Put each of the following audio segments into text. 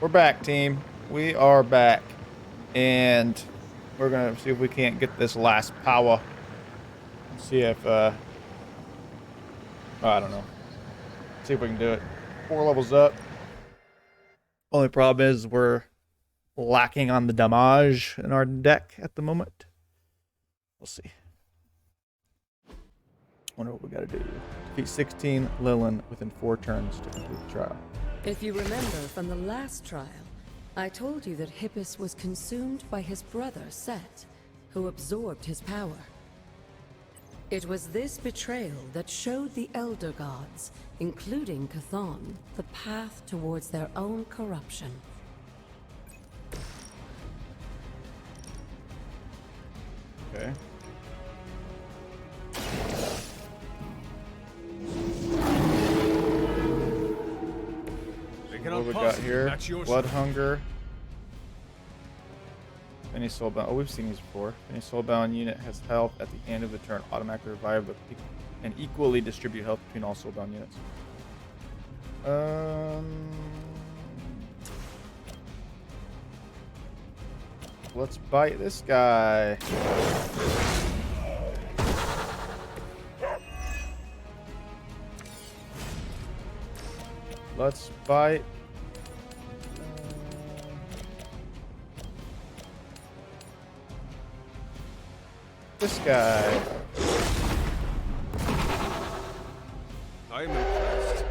We're back, team. We are back. And we're going to see if we can't get this last power. See if, I don't know. See if we can do it. 4 levels up. Only problem is we're lacking on the damage in our deck at the moment. We'll see. Wonder what we got to do. Defeat 16 Lilin within 4 turns to complete the trial. If you remember from the last trial, I told you that Hippus was consumed by his brother Set, who absorbed his power. It was this betrayal that showed the Elder Gods, including Chthon, the path towards their own corruption. Okay. What we got here? Blood Hunger. Any soulbound. Oh, we've seen these before. Any soulbound unit has health at the end of the turn. Automatically revive and equally distribute health between all soulbound units. Let's bite this guy. Let's bite. This guy. I'm impressed.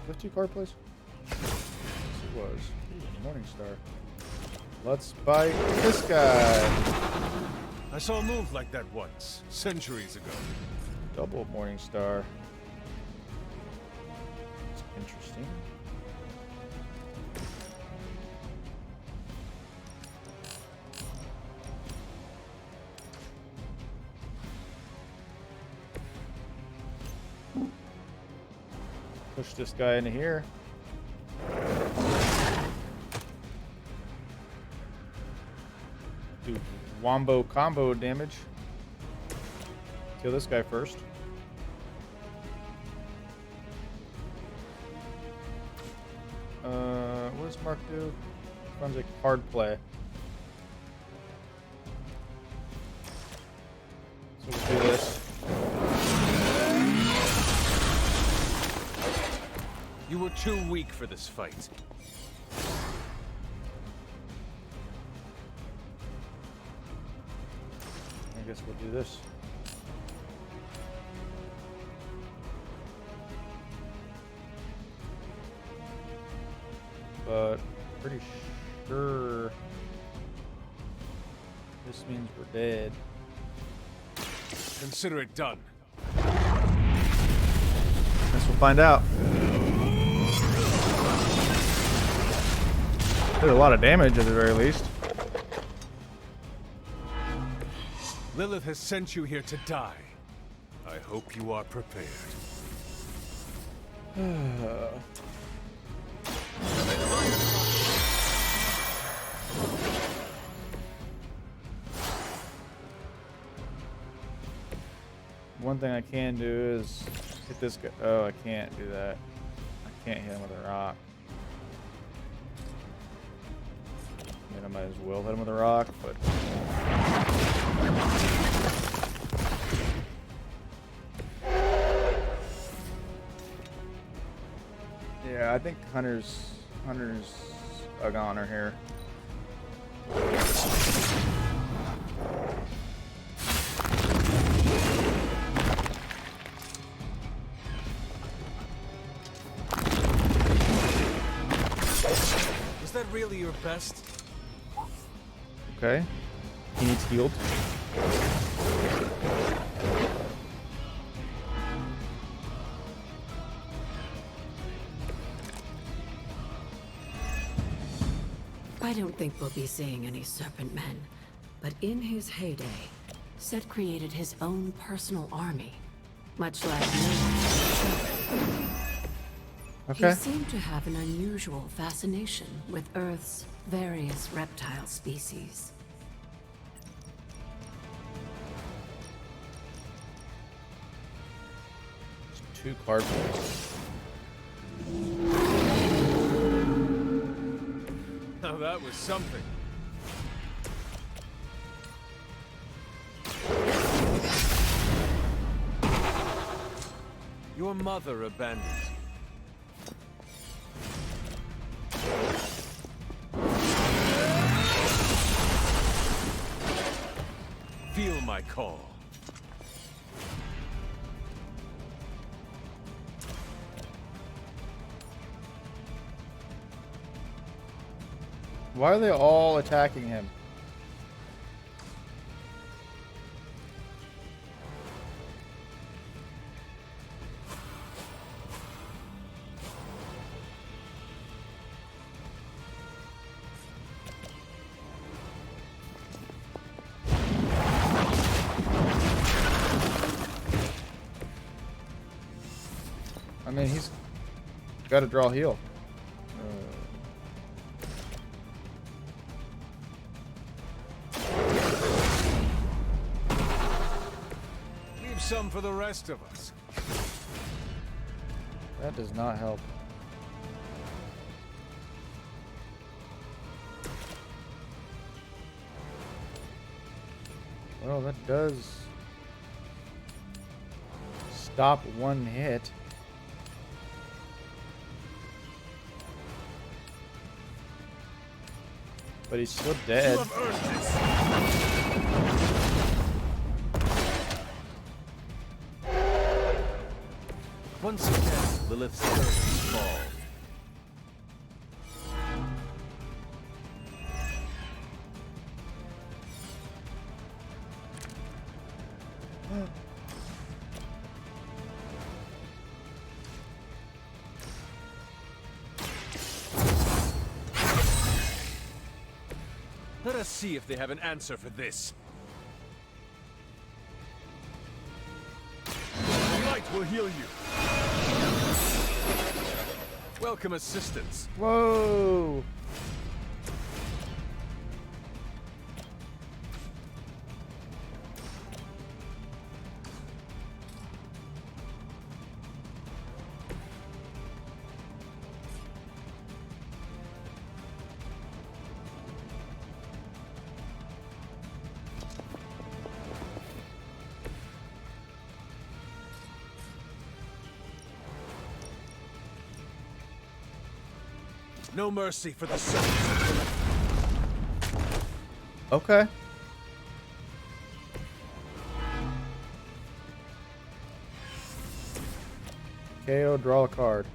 50 card, please. Yes, it was. Ooh, Morning Star. Let's bite this guy. I saw a move like that once, centuries ago. Double Morning Star. That's interesting. Push this guy into here. Do wombo combo damage. Kill this guy first. What does Mark do? Runs a card play. So we'll do this. You were too weak for this fight. I guess we'll do this. But pretty sure this means we're dead. Consider it done. Guess we'll find out. Did a lot of damage at the very least. Lilith has sent you here to die. I hope you are prepared. One thing I can do is hit this guy. Oh, I can't do that. I can't hit him with a rock. I mean, I might as well hit him with a rock, but... Yeah, I think Hunter's a goner here. Is that really your best? Okay. He needs healed. I don't think we'll be seeing any Serpent Men, but in his heyday, Set created his own personal army, much like me. Okay. He seemed to have an unusual fascination with Earth's various reptile species. 2 card plays. Now that was something. Your mother abandoned you. Feel my call. Why are they all attacking him? I mean, he's got to draw heal. Leave some for the rest of us. That does not help. Well, that does stop one hit. But he's still dead. You have earned this. Once again, Lilith's servants fall. Let us see if they have an answer for this. Light will heal you. Welcome assistance. Whoa! No mercy for the servants. Okay. KO, draw a card.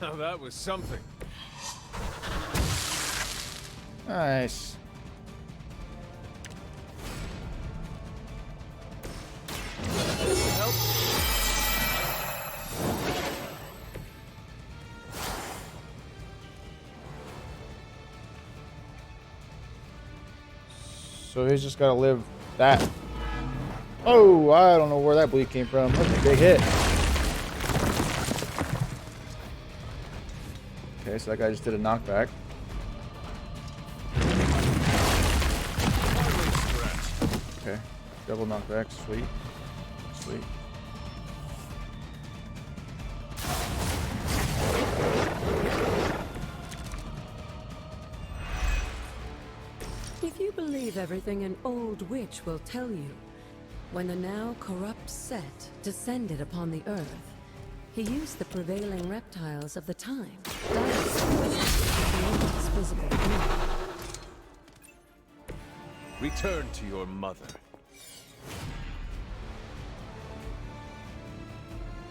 Now that was something. Nice. Help. So he's just gotta live that. Oh, I don't know where that bleed came from. That's a big hit. Okay, so that guy just did a knockback. Okay, double knockback, sweet. Sweet. If you believe everything an old witch will tell you, when the now corrupt Set descended upon the earth, he used the prevailing reptiles of the time, dinosaurs, visible being. Return to your mother.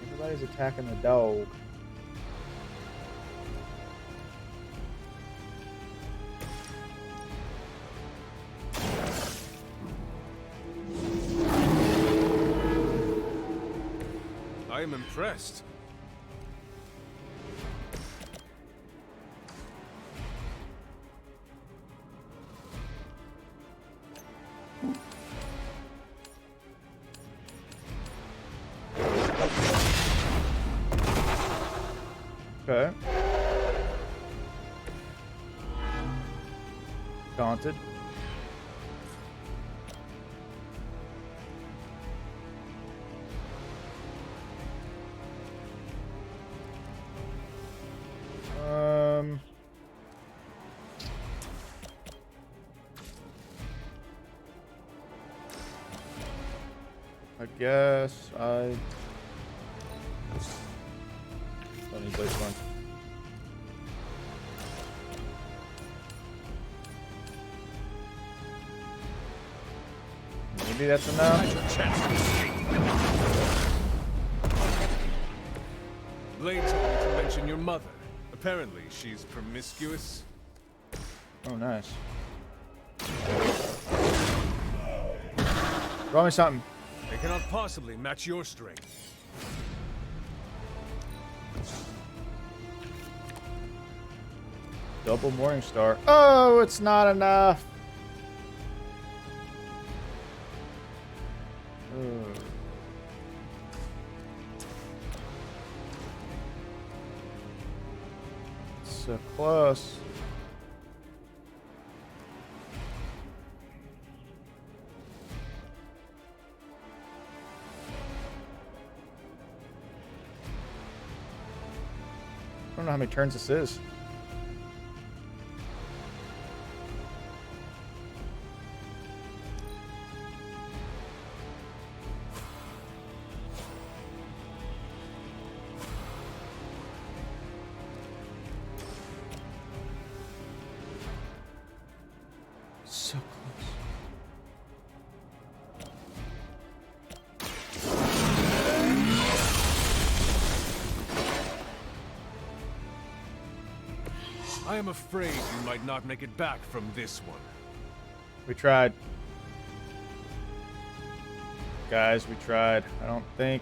Everybody's attacking the dog. I am impressed. Okay. Daunted. I guess I don't need Blaze Punch. Maybe that's enough. Blade told me to mention your mother. Apparently, she's promiscuous. Oh, nice. Draw me something. They cannot possibly match your strength. Double Morning Star. Oh, it's not enough. Oh. So close. I don't know how many turns this is. So close. I am afraid you might not make it back from this one. We tried. Guys, we tried. I don't think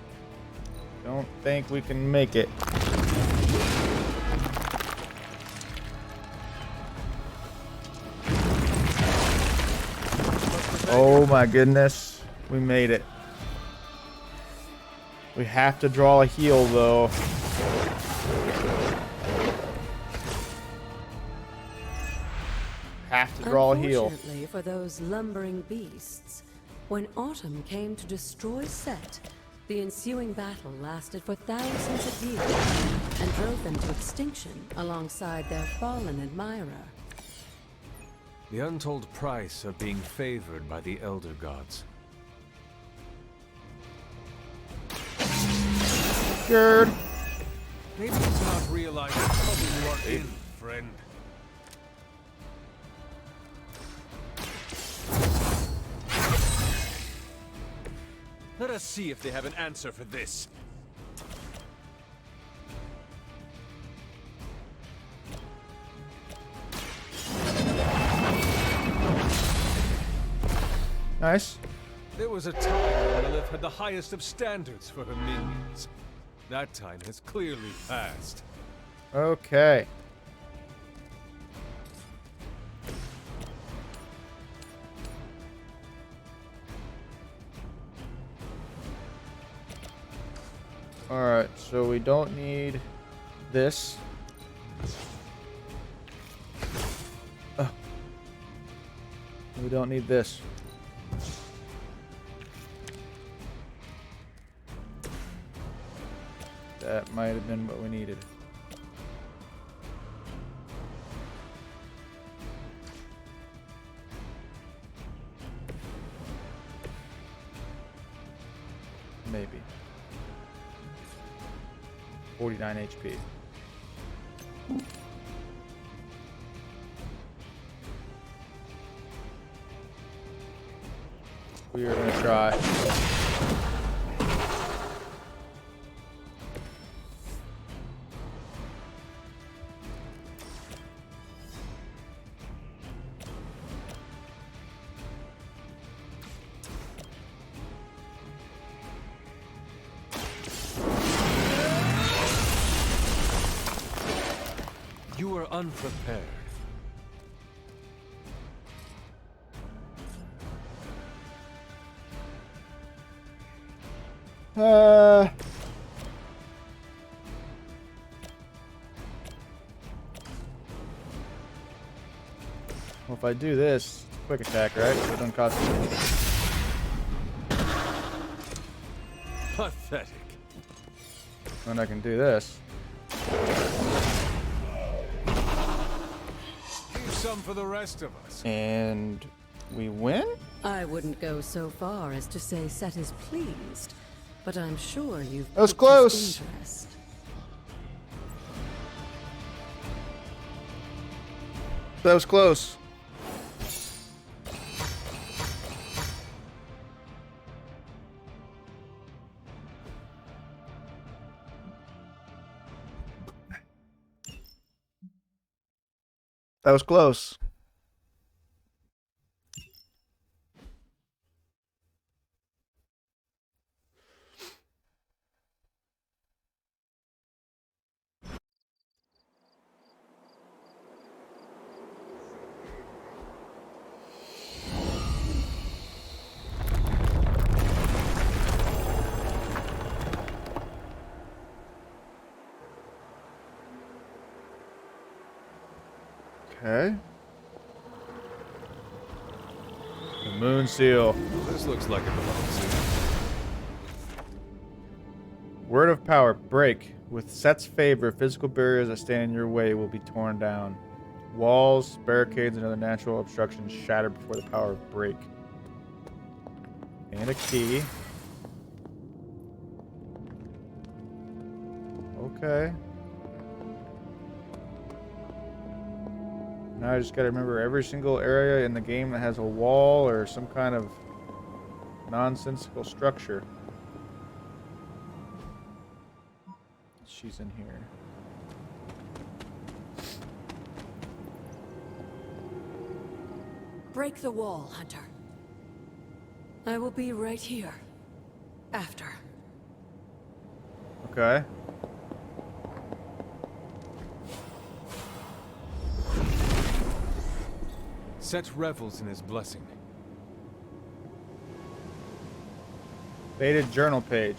we can make it. Oh my goodness. We made it. We have to draw a heal though. Have to draw a heal. Unfortunately for those lumbering beasts, when autumn came to destroy Set, the ensuing battle lasted for thousands of years and drove them to extinction alongside their fallen admirer. The untold price of being favored by the Elder Gods. Scared. Maybe you do not realize the trouble you are in, friend. Let us see if they have an answer for this. Nice. There was a time when Lilith had the highest of standards for her minions. That time has clearly passed. Okay. Alright, so we don't need this. We don't need this. That might have been what we needed. Maybe. 49 HP. We are gonna try. You were unprepared. Well, if I do this, quick attack, right? So it doesn't cost me. Pathetic. And I can do this. Leave some for the rest of us. And we win? I wouldn't go so far as to say Set is pleased, but I'm sure you've That was piqued his close. interest. That was close. That was close. Okay. The moon seal. This looks like it belongs here. Word of power. Break. With Set's favor, physical barriers that stand in your way will be torn down. Walls, barricades, and other natural obstructions shatter before the power of break. And a key. Okay. Now I just gotta remember every single area in the game that has a wall or some kind of nonsensical structure. She's in here. Break the wall, Hunter. I will be right here. After. Okay. Set revels in his blessing. Faded journal page.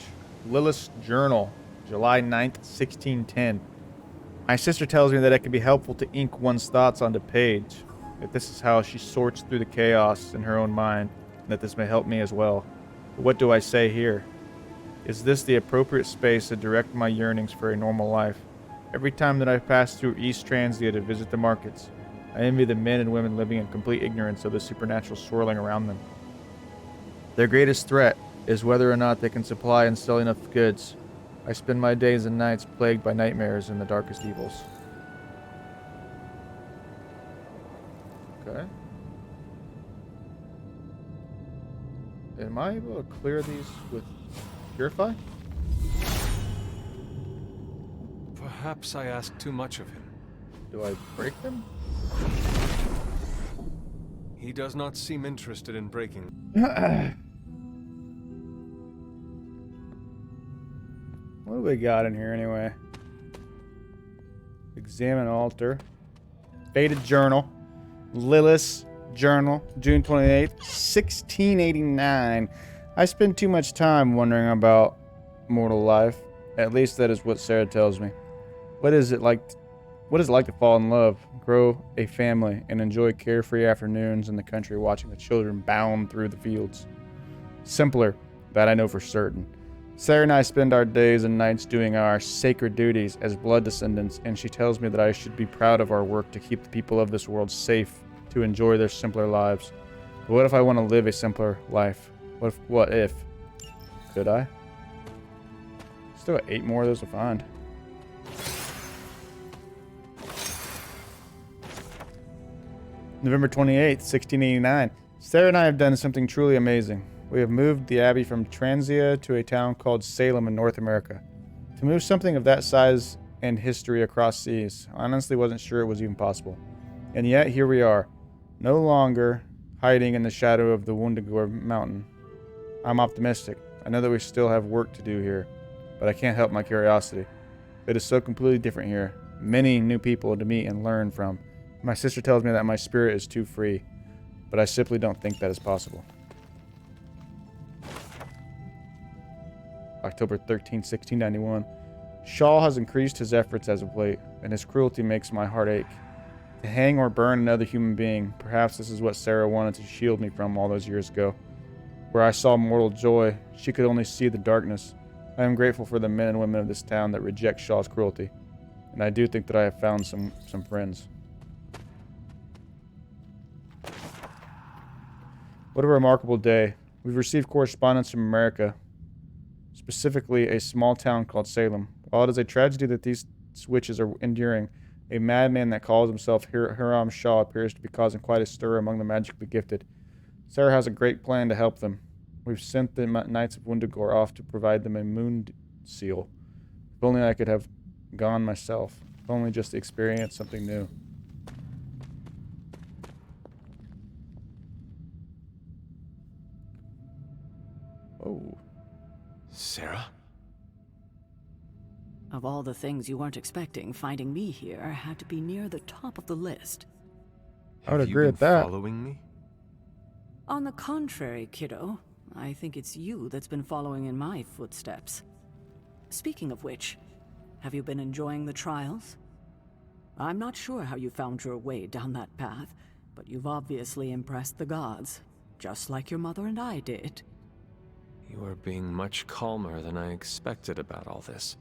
Lilith's journal. July 9th, 1610. My sister tells me that it can be helpful to ink one's thoughts onto page. That this is how she sorts through the chaos in her own mind, and that this may help me as well. But what do I say here? Is this the appropriate space to direct my yearnings for a normal life? Every time that I pass through East Transia to visit the markets, I envy the men and women living in complete ignorance of the supernatural swirling around them. Their greatest threat is whether or not they can supply and sell enough goods. I spend my days and nights plagued by nightmares and the darkest evils. Okay. Am I able to clear these with Purify? Perhaps I ask too much of him. Do I break them? He does not seem interested in breaking. What do we got in here anyway? Examine altar. Faded journal. Lilith's journal. June 28th, 1689. I spend too much time wondering about mortal life. At least that is what Sarah tells me. What is it like to fall in love, grow a family, and enjoy carefree afternoons in the country watching the children bound through the fields? Simpler, that I know for certain. Sarah and I spend our days and nights doing our sacred duties as blood descendants, and she tells me that I should be proud of our work to keep the people of this world safe, to enjoy their simpler lives. But what if I want to live a simpler life? What if? Could I? Still got 8 more of those to find. November 28th, 1689. Sarah and I have done something truly amazing. We have moved the Abbey from Transia to a town called Salem in North America. To move something of that size and history across seas, I honestly wasn't sure it was even possible. And yet, here we are, no longer hiding in the shadow of the Wundagore mountain. I'm optimistic. I know that we still have work to do here, but I can't help my curiosity. It is so completely different here. Many new people to meet and learn from. My sister tells me that my spirit is too free, but I simply don't think that is possible. October 13, 1691. Shaw has increased his efforts as of late, and his cruelty makes my heart ache. To hang or burn another human being, perhaps this is what Sarah wanted to shield me from all those years ago. Where I saw mortal joy, she could only see the darkness. I am grateful for the men and women of this town that reject Shaw's cruelty, and I do think that I have found some friends. What a remarkable day. We've received correspondence from America, specifically a small town called Salem. While it is a tragedy that these witches are enduring, a madman that calls himself Hiram Shaw appears to be causing quite a stir among the magically gifted. Sarah has a great plan to help them. We've sent the Knights of Wundagore off to provide them a moon seal. If only I could have gone myself. If only just to experience something new. Oh. Sarah? Of all the things you weren't expecting, finding me here had to be near the top of the list. I would Have agree you with been that. following me? On the contrary, kiddo, I think it's you that's been following in my footsteps. Speaking of which, have you been enjoying the trials? I'm not sure how you found your way down that path, but you've obviously impressed the gods, just like your mother and I did. You are being much calmer than I expected about all this.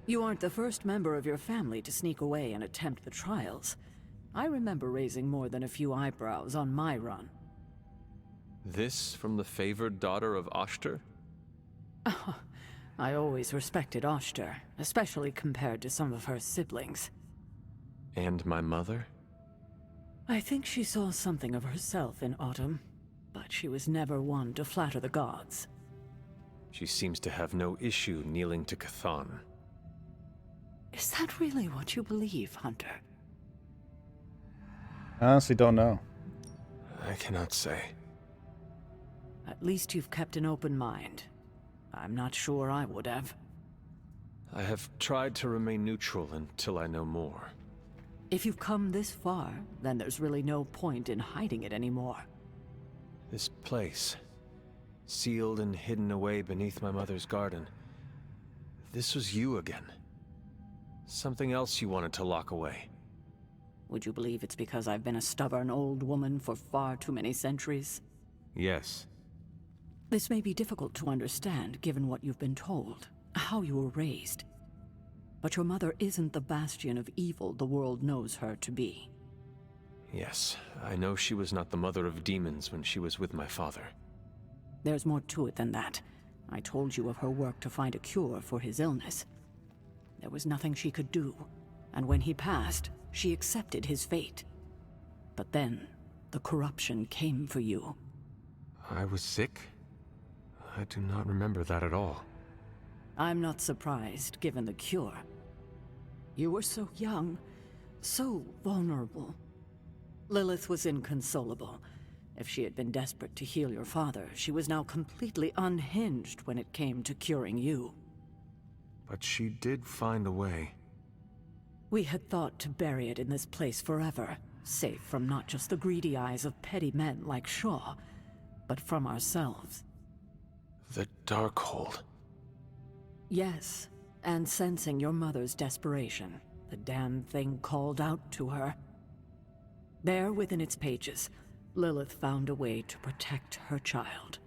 You aren't the first member of your family to sneak away and attempt the trials. I remember raising more than a few eyebrows on my run. This from the favored daughter of Oshter? I always respected Oshter, especially compared to some of her siblings. And my mother? I think she saw something of herself in Autumn, but she was never one to flatter the gods. She seems to have no issue kneeling to Cthon. Is that really what you believe, Hunter? I honestly don't know. I cannot say. At least you've kept an open mind. I'm not sure I would have. I have tried to remain neutral until I know more. If you've come this far, then there's really no point in hiding it anymore. This place, sealed and hidden away beneath my mother's garden. This was you again. Something else you wanted to lock away. Would you believe it's because I've been a stubborn old woman for far too many centuries? Yes. This may be difficult to understand given what you've been told, how you were raised. But your mother isn't the bastion of evil the world knows her to be. Yes, I know she was not the mother of demons when she was with my father. There's more to it than that. I told you of her work to find a cure for his illness. There was nothing she could do, and when he passed, she accepted his fate. But then, the corruption came for you. I was sick? I do not remember that at all. I'm not surprised, given the cure. You were so young, so vulnerable. Lilith was inconsolable. If she had been desperate to heal your father, she was now completely unhinged when it came to curing you. But she did find a way. We had thought to bury it in this place forever, safe from not just the greedy eyes of petty men like Shaw, but from ourselves. The Darkhold. Yes, and sensing your mother's desperation, the damn thing called out to her. There within its pages, Lilith found a way to protect her child,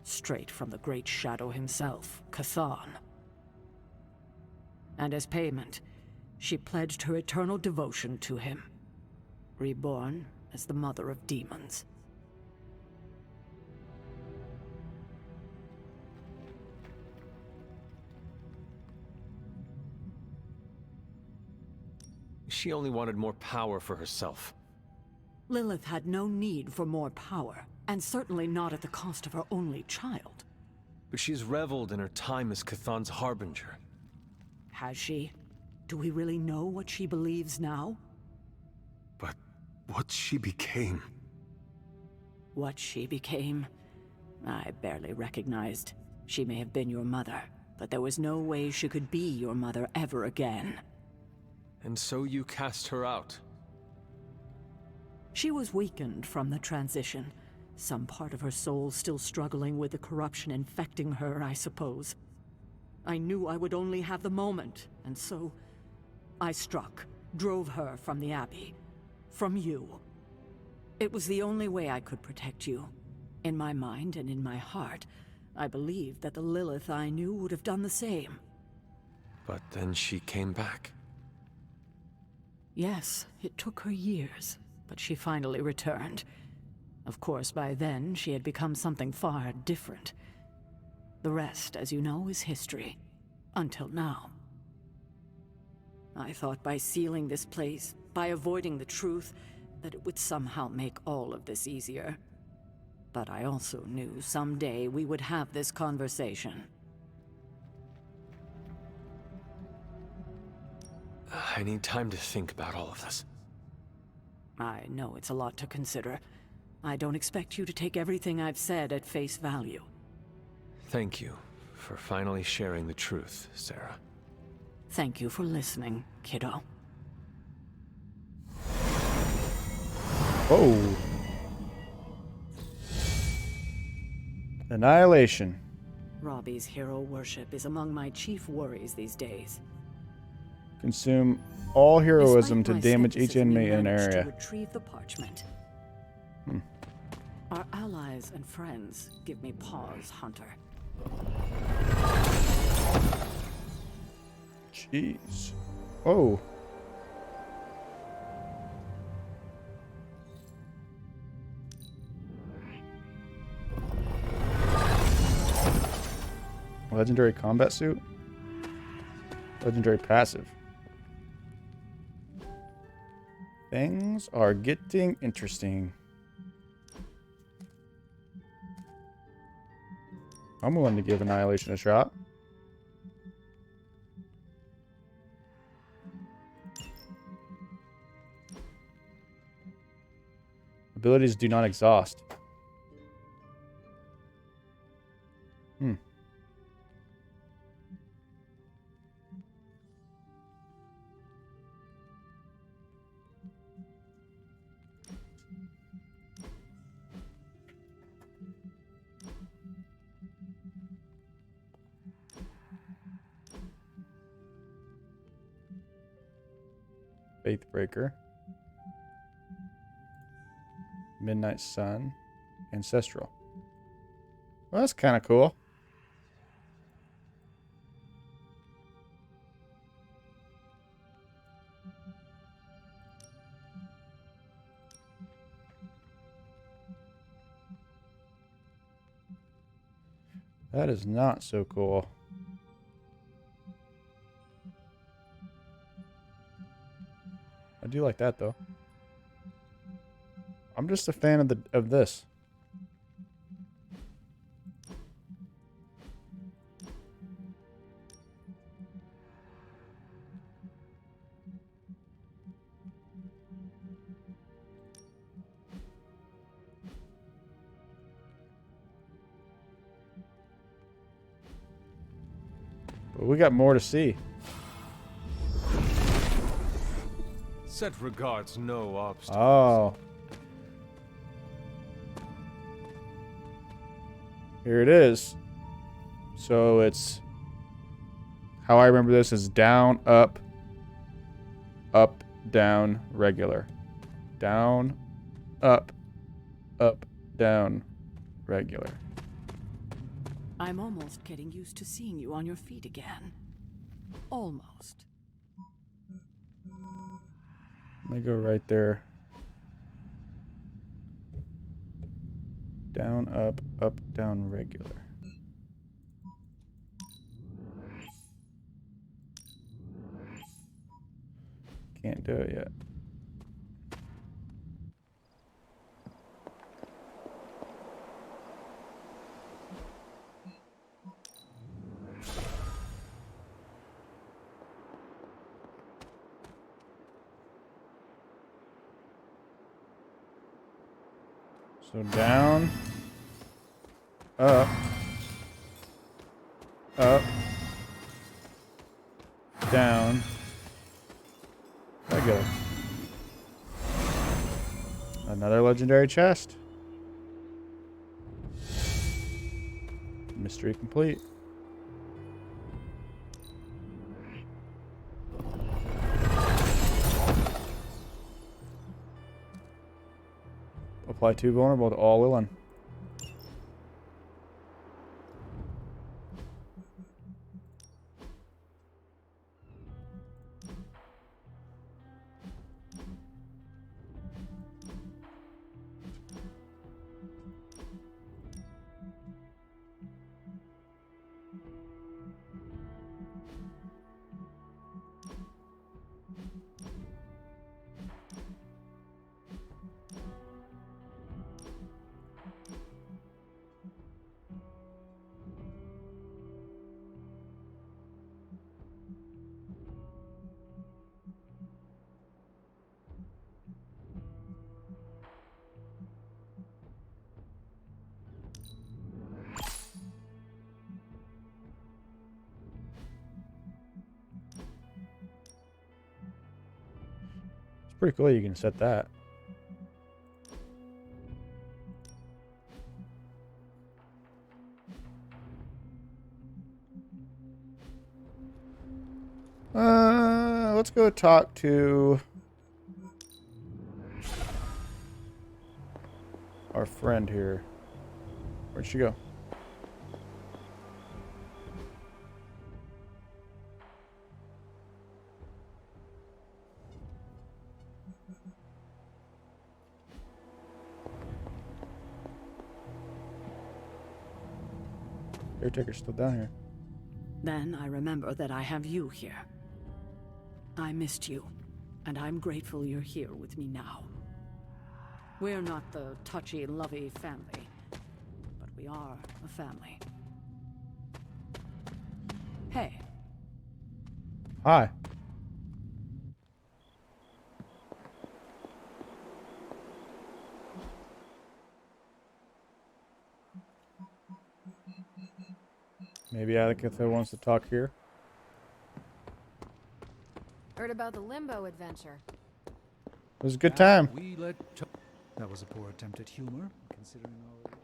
straight from the Great Shadow himself, Cthon. And as payment, she pledged her eternal devotion to him, reborn as the Mother of Demons. She only wanted more power for herself. Lilith had no need for more power, and certainly not at the cost of her only child. But she's reveled in her time as Cthon's harbinger. Has she? Do we really know what she believes now? But what she became... What she became? I barely recognized. She may have been your mother, but there was no way she could be your mother ever again. And so you cast her out. She was weakened from the transition. Some part of her soul still struggling with the corruption infecting her, I suppose. I knew I would only have the moment, and so... I struck, drove her from the Abbey. From you. It was the only way I could protect you. In my mind and in my heart, I believed that the Lilith I knew would have done the same. But then she came back. Yes, it took her years, but she finally returned. Of course, by then, she had become something far different. The rest, as you know, is history. Until now. I thought by sealing this place, by avoiding the truth, that it would somehow make all of this easier. But I also knew someday we would have this conversation. I need time to think about all of this. I know it's a lot to consider. I don't expect you to take everything I've said at face value. Thank you for finally sharing the truth, Sarah. Thank you for listening, kiddo. Oh. Annihilation. Robbie's hero worship is among my chief worries these days. Consume all heroism Despite to my damage each skepticism, enemy you in an managed to area. retrieve the parchment. Our allies and friends give me pause, Hunter. Jeez. Oh. Legendary combat suit? Legendary passive. Things are getting interesting. I'm willing to give Annihilation a shot. Abilities do not exhaust. Faithbreaker. Midnight Sun. Ancestral. Well, that's kind of cool. That is not so cool. I do like that though. I'm just a fan of this. But we got more to see. Set regards no obstacles. Oh. Here it is. So it's... How I remember this is down, up, down, regular. Down, up, down, regular. I'm almost getting used to seeing you on your feet again. Almost. Let me go right there. Down, up, down, regular. Can't do it yet. So down, up, down, regular. Another legendary chest. Mystery complete. Apply 2 vulnerable to all Lilin. pretty cool you can set that. Let's go talk to our friend here. Where'd she go? Caretaker's still down here. Then I remember that I have you here. I missed you, and I'm grateful you're here with me now. We're not the touchy-lovey family, but we are a family. Hey. Hi. Maybe Agatha wants to talk here. Heard about the limbo adventure. It was a good time. That was a poor attempt at humor, considering our age.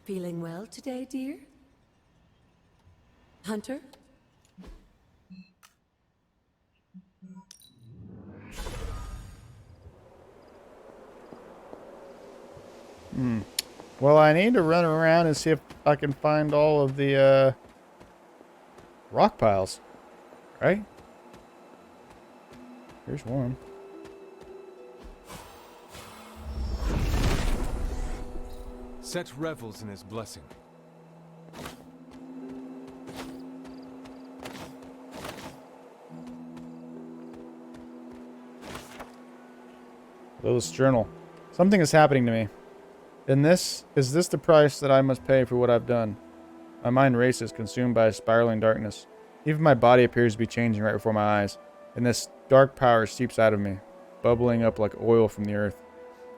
Feeling well today, dear? Hunter? Well, I need to run around and see if I can find all of the rock piles. Right? Here's one. Set revels in his blessing. Lilith's journal. Something is happening to me. Is this the price that I must pay for what I've done? My mind races, consumed by a spiraling darkness. Even my body appears to be changing right before my eyes, and this dark power seeps out of me, bubbling up like oil from the earth.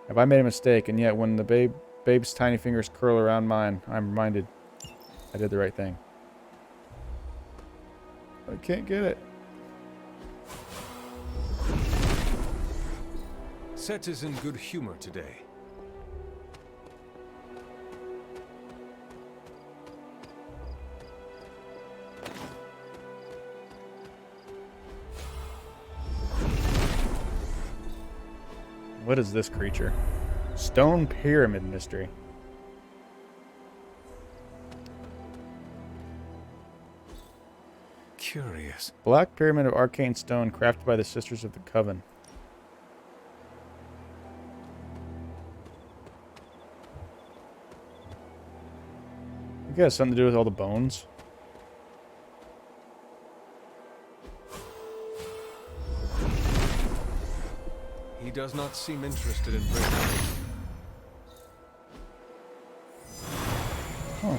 Have I made a mistake? And yet, when the babe's tiny fingers curl around mine, I'm reminded I did the right thing. I can't get it. Set is in good humor today. What is this creature? Stone Pyramid Mystery. Curious. Black Pyramid of Arcane Stone crafted by the Sisters of the Coven. I think it has something to do with all the bones. He does not seem interested in breaking. Huh.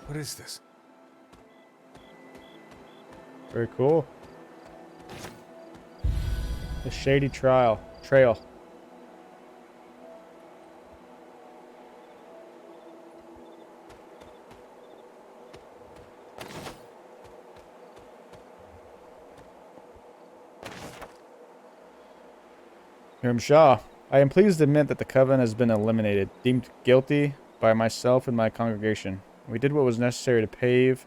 What is this? Very cool. The Shady Trail. Hiram Shah. I am pleased to admit that the coven has been eliminated, deemed guilty by myself and my congregation. We did what was necessary to pave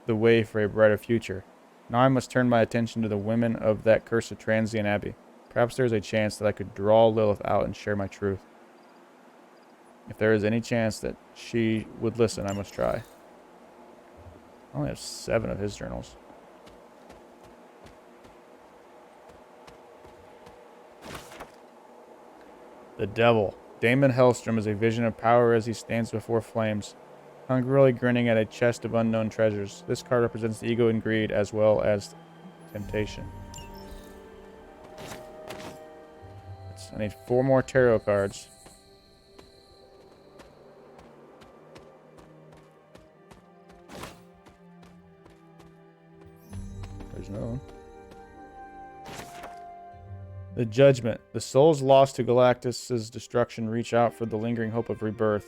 the way for a brighter future. Now I must turn my attention to the women of that cursed transient abbey. Perhaps there is a chance that I could draw Lilith out and share my truth. If there is any chance that she would listen, I must try. I only have 7 of his journals. The Devil. Damon Hellstrom is a vision of power as he stands before flames, hungrily grinning at a chest of unknown treasures. This card represents the ego and greed as well as temptation. I need 4 more tarot cards. There's another one. The judgment. The souls lost to Galactus's destruction reach out for the lingering hope of rebirth,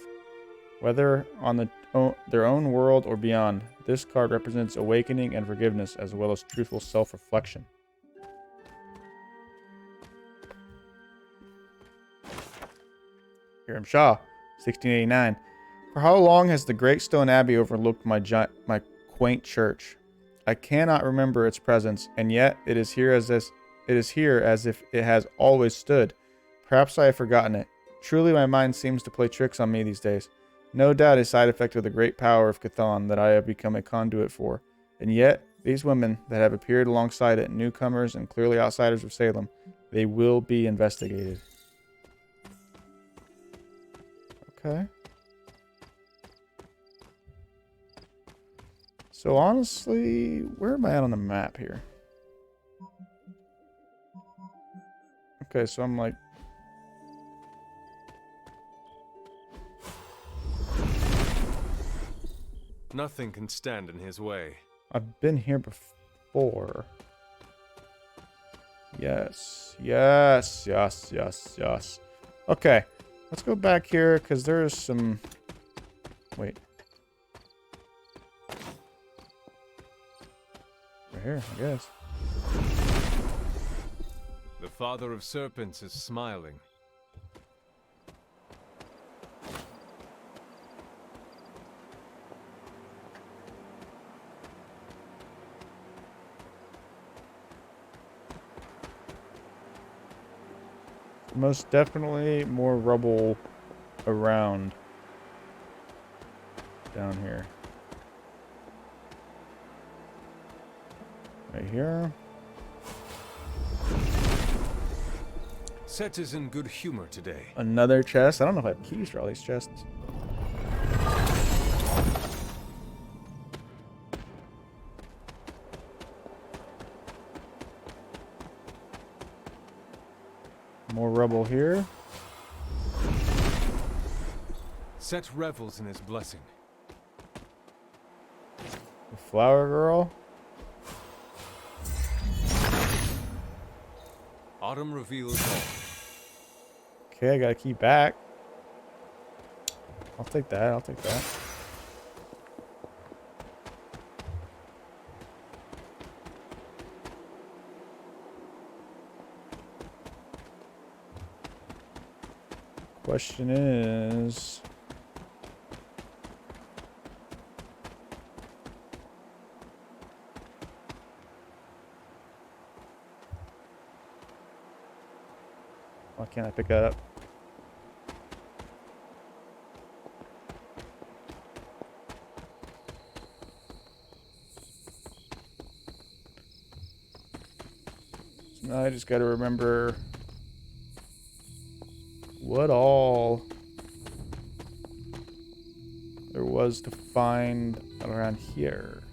whether on their own world or beyond. This card represents awakening and forgiveness, as well as truthful self-reflection. Hiram Shaw, 1689. For how long has the great stone abbey overlooked my quaint church? I cannot remember its presence, and yet it is here as if it has always stood. Perhaps I have forgotten it. Truly, my mind seems to play tricks on me these days. No doubt a side effect of the great power of Cthulhu that I have become a conduit for. And yet, these women that have appeared alongside it, newcomers and clearly outsiders of Salem, they will be investigated. Okay. So honestly, where am I at on the map here? Okay, so I'm like... Nothing can stand in his way. I've been here before. Yes. Yes. Yes. Yes. Yes. Okay. Let's go back here, because there's some... Wait. Right here, I guess. The father of serpents is smiling. Most definitely more rubble around down here. Right here. Set is in good humor today. Another chest. I don't know if I have keys for all these chests. More rubble here. Set revels in his blessing. The flower girl. Autumn reveals all. Okay, I got a key back. I'll take that. I'll take that. Question is... Why can't I pick that up? So now I just gotta remember what all there was to find around here.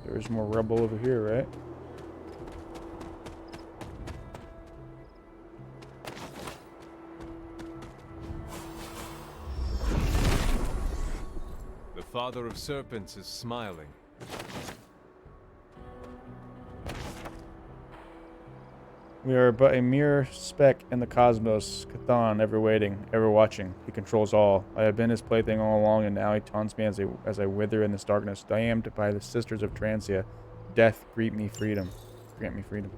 There's more rubble over here, right? The father of serpents is smiling. We are but a mere speck in the cosmos, Cthulhu, ever waiting, ever watching. He controls all. I have been his plaything all along, and now he taunts me as I wither in this darkness, damned by the sisters of Transia. Death, grant me freedom. Grant me freedom.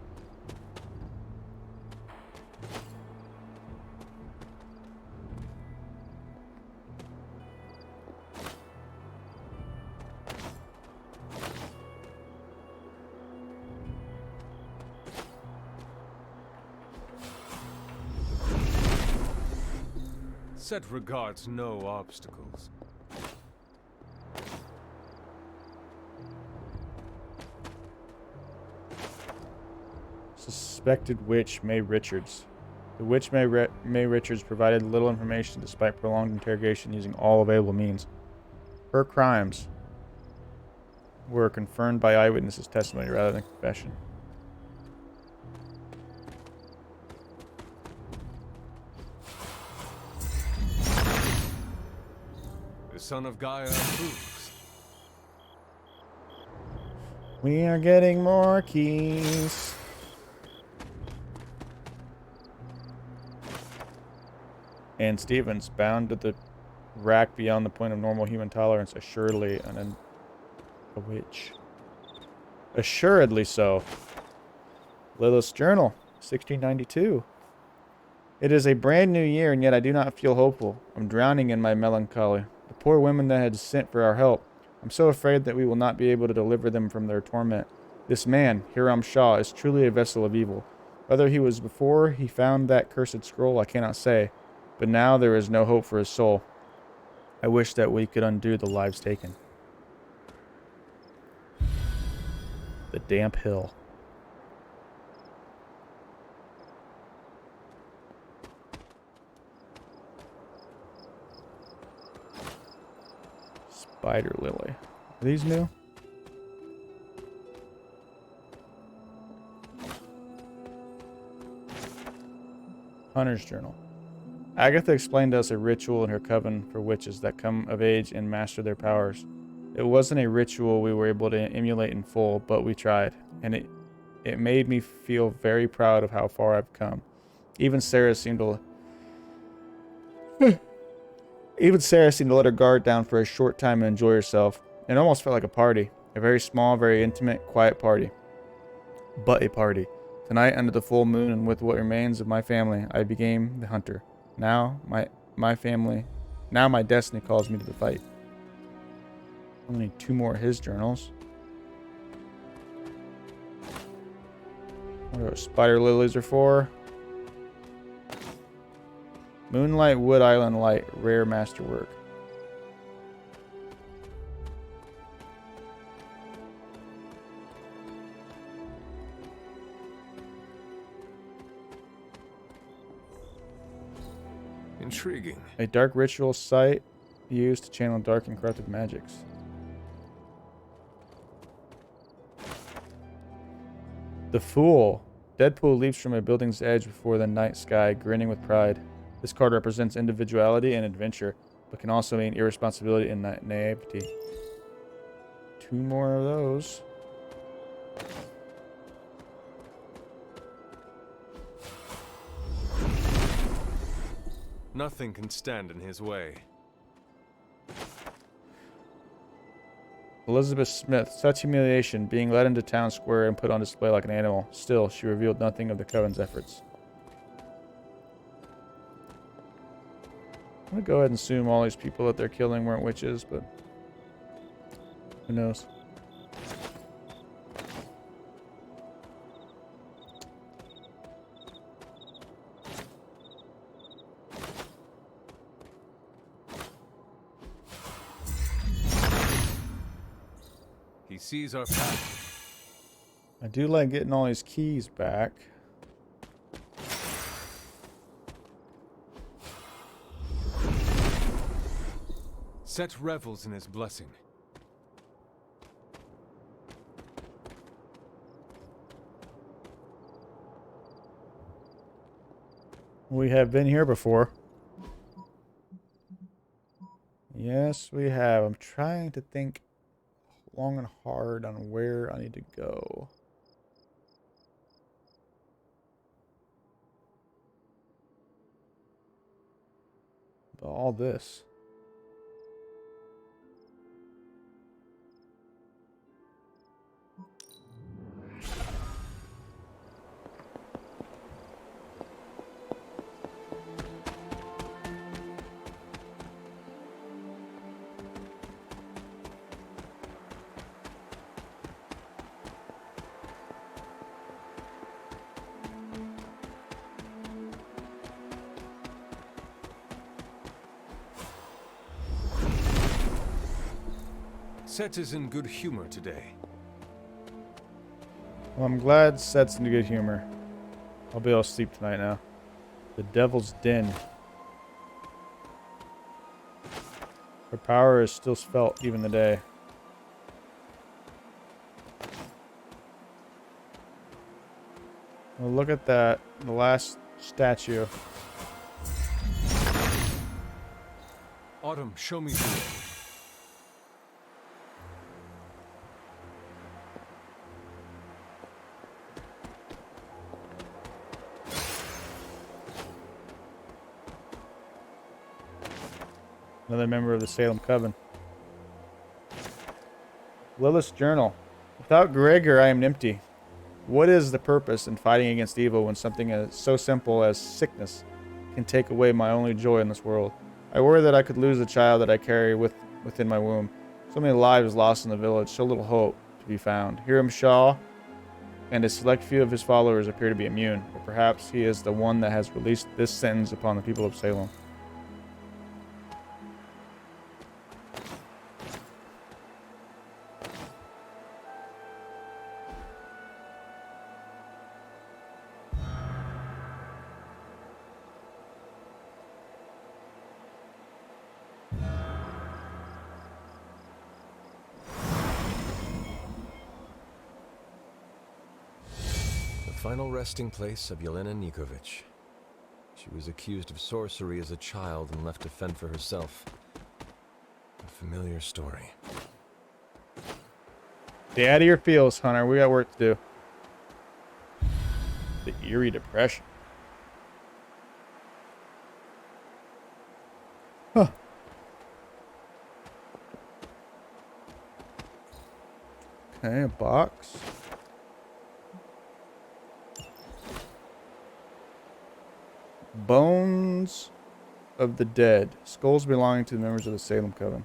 Set regards no obstacles. Suspected witch May Richards. The witch May Richards provided little information despite prolonged interrogation using all available means. Her crimes. were confirmed by eyewitnesses' testimony rather than confession. The son of Gaia approves. We are getting more keys. And Stevens, bound to the rack beyond the point of normal human tolerance, assuredly a witch. Assuredly so. Lilith's Journal, 1692. It is a brand new year, and yet I do not feel hopeful. I'm drowning in my melancholy. The poor women that had sent for our help. I'm so afraid that we will not be able to deliver them from their torment. This man, Hiram Shaw, is truly a vessel of evil. Whether he was before he found that cursed scroll, I cannot say. But now there is no hope for his soul. I wish that we could undo the lives taken. The damp hill. Spider lily. Are these new? Hunter's Journal. Agatha explained to us a ritual in her coven for witches that come of age and master their powers. It wasn't a ritual we were able to emulate in full, but we tried, and it made me feel very proud of how far I've come. Even Sarah seemed to let her guard down for a short time and enjoy herself. It almost felt like a party, a very small, very intimate, quiet party. But a party. Tonight, under the full moon and with what remains of my family, I became the hunter. Now my destiny calls me to the fight. I only need 2 more of his journals. I wonder what spider lilies are for. Moonlight Wood Island Light, rare masterwork. Intriguing. A dark ritual site used to channel dark and corrupted magics. The Fool. Deadpool leaps from a building's edge before the night sky, grinning with pride. This card represents individuality and adventure, but can also mean irresponsibility and naivety. 2 more of those. Nothing can stand in his way. Elizabeth Smith. Such humiliation, being led into town square and put on display like an animal. Still, she revealed nothing of the Coven's efforts. I'm going to go ahead and assume all these people that they're killing weren't witches, but who knows? He sees our path. I do like getting all these keys back. Set revels in his blessing. We have been here before. Yes, we have. I'm trying to think long and hard on where I need to go. But all this. Set is in good humor today. Well, I'm glad Set's in good humor. I'll be able to sleep tonight now. The Devil's Den. Her power is still felt even today. Well, look at that. The last statue. Autumn, show me the way. Another member of the Salem Coven. Lilith's journal. Without Gregor, I am empty. What is the purpose in fighting against evil when something as so simple as sickness can take away my only joy in this world? I worry that I could lose the child that I carry within my womb. So many lives lost in the village, so little hope to be found. Hiram Shaw and a select few of his followers appear to be immune, or perhaps he is the one that has released this sentence upon the people of Salem. Final resting place of Yelena Nikovic. She was accused of sorcery as a child and left to fend for herself. A familiar story. Stay out of your fields, Hunter. We got work to do. The Eerie Depression. Huh. Okay, a box. Bones of the dead. Skulls belonging to the members of the Salem Coven.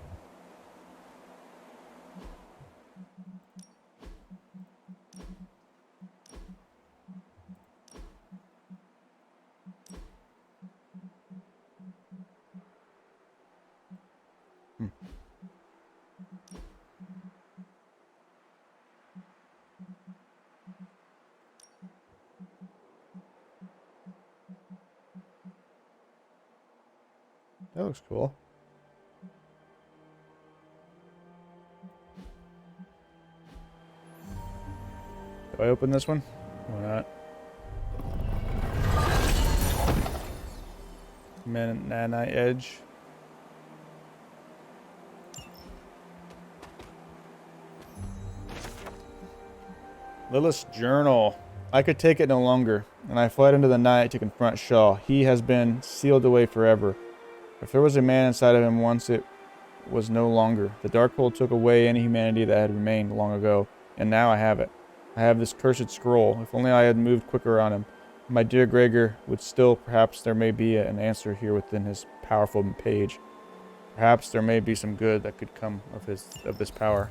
That looks cool. Do I open this one? Why not? Nanite Edge. Lilith's journal. I could take it no longer, and I fled into the night to confront Shaw. He has been sealed away forever. If there was a man inside of him once, it was no longer. The Darkhold took away any humanity that had remained long ago, and now I have it. I have this cursed scroll. If only I had moved quicker on him. My dear Gregor would still, perhaps there may be an answer here within his powerful page. Perhaps there may be some good that could come of this power.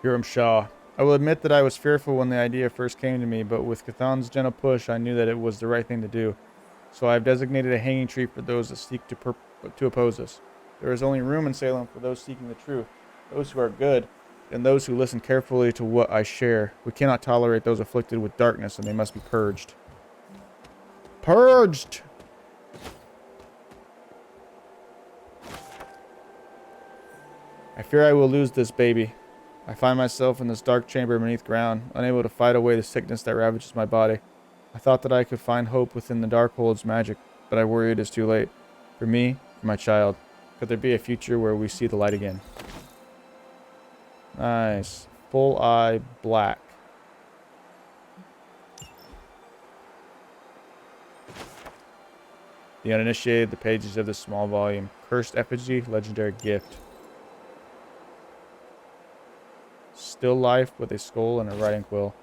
Hiram Shaw. I will admit that I was fearful when the idea first came to me, but with Cathan's gentle push, I knew that it was the right thing to do. So I have designated a hanging tree for those that seek to oppose us. There is only room in Salem for those seeking the truth, those who are good, and those who listen carefully to what I share. We cannot tolerate those afflicted with darkness, and they must be purged. Purged! I fear I will lose this baby. I find myself in this dark chamber beneath ground, unable to fight away the sickness that ravages my body. I thought that I could find hope within the Darkhold's magic, but I worry it is too late. For me, for my child. Could there be a future where we see the light again? Nice. Full eye black. The uninitiated, the pages of this small volume. Cursed effigy, legendary gift. Still life with a skull and a writing quill.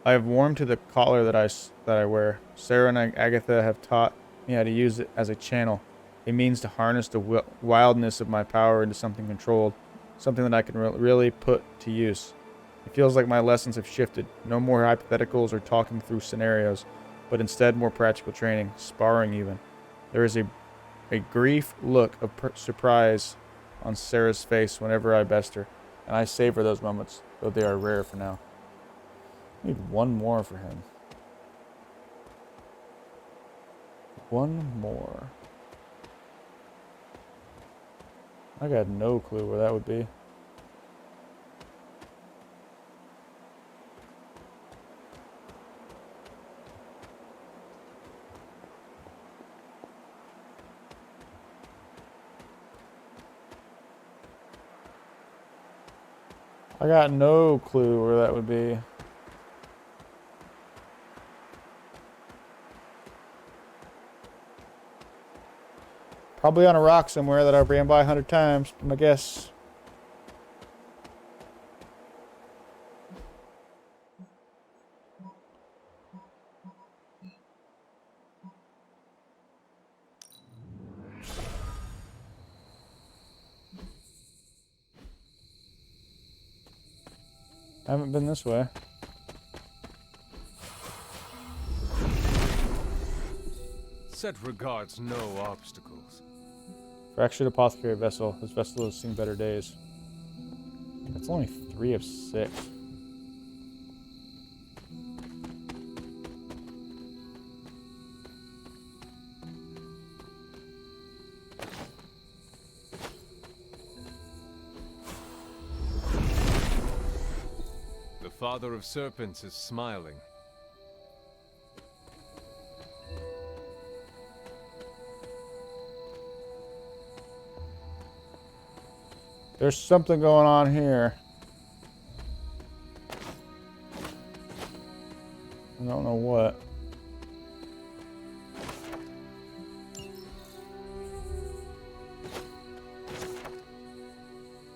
I have warmed to the collar that I wear. Sarah and Agatha have taught me how to use it as a channel, a means to harness the wildness of my power into something controlled, something that I can really put to use. It feels like my lessons have shifted. No more hypotheticals or talking through scenarios, but instead more practical training, sparring even. There is a grief look of surprise on Sarah's face whenever I best her, and I savor those moments, though they are rare for now. Need one more for him. One more. I got no clue where that would be. I got no clue where that would be. Probably on a rock somewhere that I've ran by 100 times, my guess. I haven't been this way. Set regards no obstacles. Fractured apothecary vessel. This vessel has seen better days. That's only 3 of 6. The father of serpents is smiling. There's something going on here. I don't know what.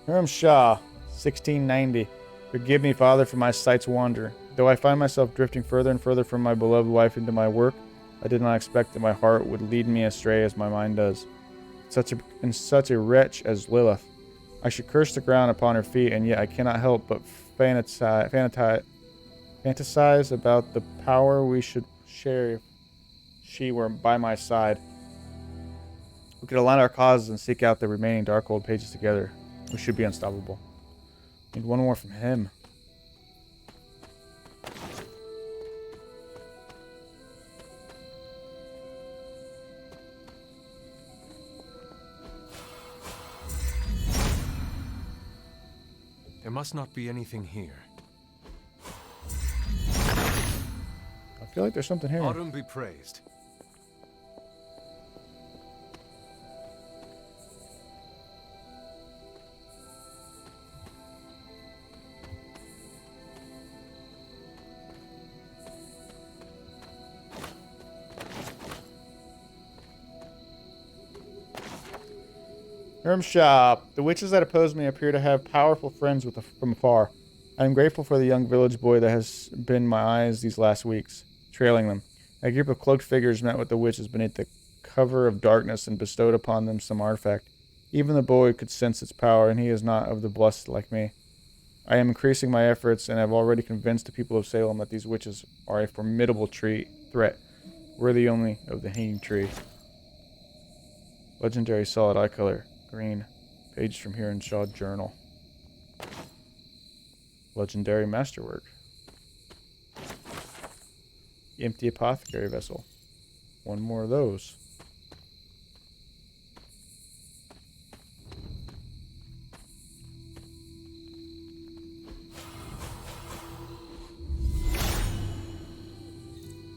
Hiram Shah, 1690. Forgive me, Father, for my sight's wander. Though I find myself drifting further and further from my beloved wife into my work, I did not expect that my heart would lead me astray as my mind does. In such a wretch as Lilith. I should curse the ground upon her feet, and yet I cannot help but fantasize about the power we should share if she were by my side. We could align our causes and seek out the remaining Darkhold pages together. We should be unstoppable. Need one more from him. There must not be anything here. I feel like there's something here. Autumn be praised. Hiram Shah. The witches that oppose me appear to have powerful friends from afar. I am grateful for the young village boy that has been my eyes these last weeks, trailing them. A group of cloaked figures met with the witches beneath the cover of darkness and bestowed upon them some artifact. Even the boy could sense its power, and he is not of the blessed like me. I am increasing my efforts and have already convinced the people of Salem that these witches are a formidable threat, worthy only of the hanging tree. Legendary solid eye color, green. Page from here in Shaw Journal. Legendary masterwork. Empty apothecary vessel. One more of those.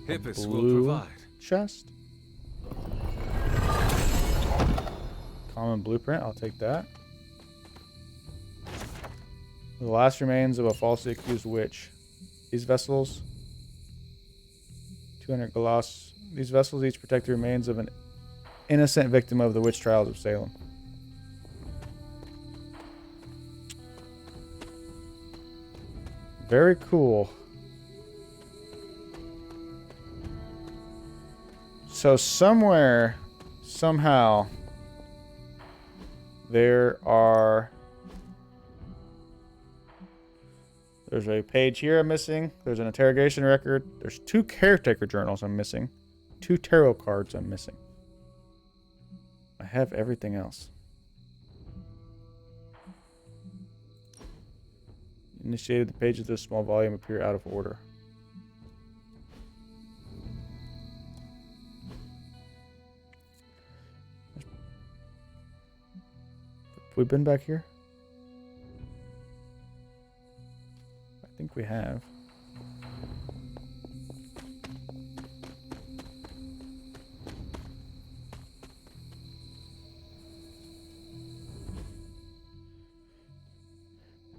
Hippus will Blue provide. chest. Common blueprint, I'll take that. The last remains of a falsely accused witch. These vessels, 200 glass. These vessels each protect the remains of an innocent victim of the witch trials of Salem. Very cool. So somewhere, somehow, there's a page here I'm missing. There's an interrogation record. There's 2 caretaker journals I'm missing. 2 tarot cards I'm missing. I have everything else. Initiated the pages of this small volume appear out of order. Have we been back here? I think we have.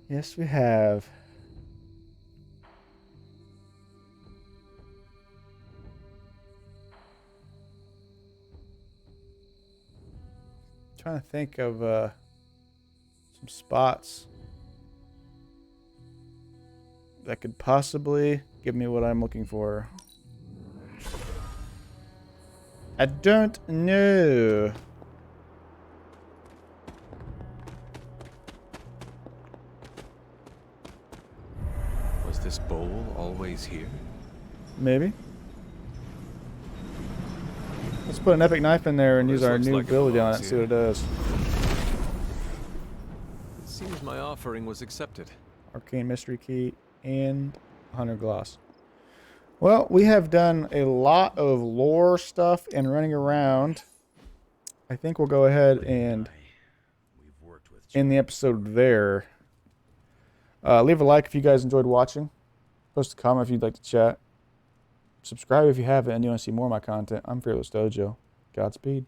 Yes, we have. Trying to think of some spots that could possibly give me what I'm looking for. I don't know. Was this bowl always here? Maybe. Let's put an epic knife in there and Well, use this our looks new like it ability on it belongs and see what it does. It seems my offering was accepted. Arcane Mystery Key and Hunter Gloss. Well, we have done a lot of lore stuff and running around. I think we'll go ahead and end the episode there. Leave a like if you guys enjoyed watching. Post a comment if you'd like to chat. Subscribe if you haven't and you want to see more of my content. I'm FearlessDojo. Godspeed.